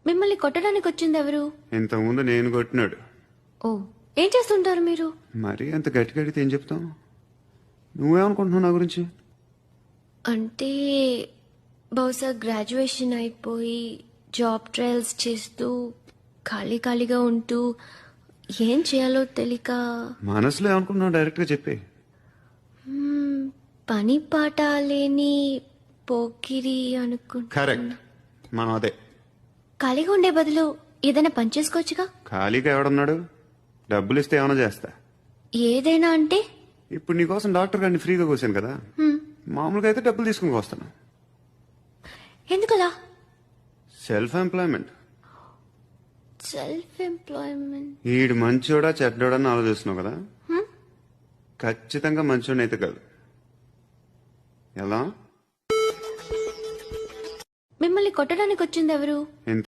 మిమ్మల్ని కొట్టడానికి వచ్చింది ఎవరు? ఇంతకుముందు నేను కొట్టినాడు. ఓ, ఏం చేస్తుంటారు మీరు? మరీ అంత గట్టిగా అడిగితే ఏం చెప్తాం? నువ్వేమనుకుంటున్నావు నా గురించి? అంటే బహుశా గ్రాడ్యుయేషన్ అయిపోయి జాబ్ ట్రయల్స్ చేస్తూ ఖాళీగా ఉంటూ ఏం చేయాలో తెలియక మనసులో ఏమనుకుంటున్నావు డైరెక్ట్గా చెప్పే. పని పాట లేని పోకిరి అనుకుంటా. కరెక్ట్, మనం అదే. ఖాళీగా ఉండే బదులు ఏదైనా పని చేసుకోవచ్చుగా. ఖాళీగా ఎవడున్నాడు? డబ్బులు ఇస్తే ఏమైనా చేస్తా. ఏదైనా అంటే ఇప్పుడు నీకోసం డాక్టర్ గారిని ఫ్రీగా కూర్చాను కదా, మామూలుగా అయితే డబ్బులు తీసుకుని వస్తాను. ఎందుకలా? Self employment. Self employment. ఈడు మంచోడా చెడ్డోడా అని ఆలోచిస్తున్నావు కదా, ఖచ్చితంగా మంచోడని అయితే కాదు. ఎలా? మిమ్మల్ని కొట్టడానికి వచ్చింది ఎవరు?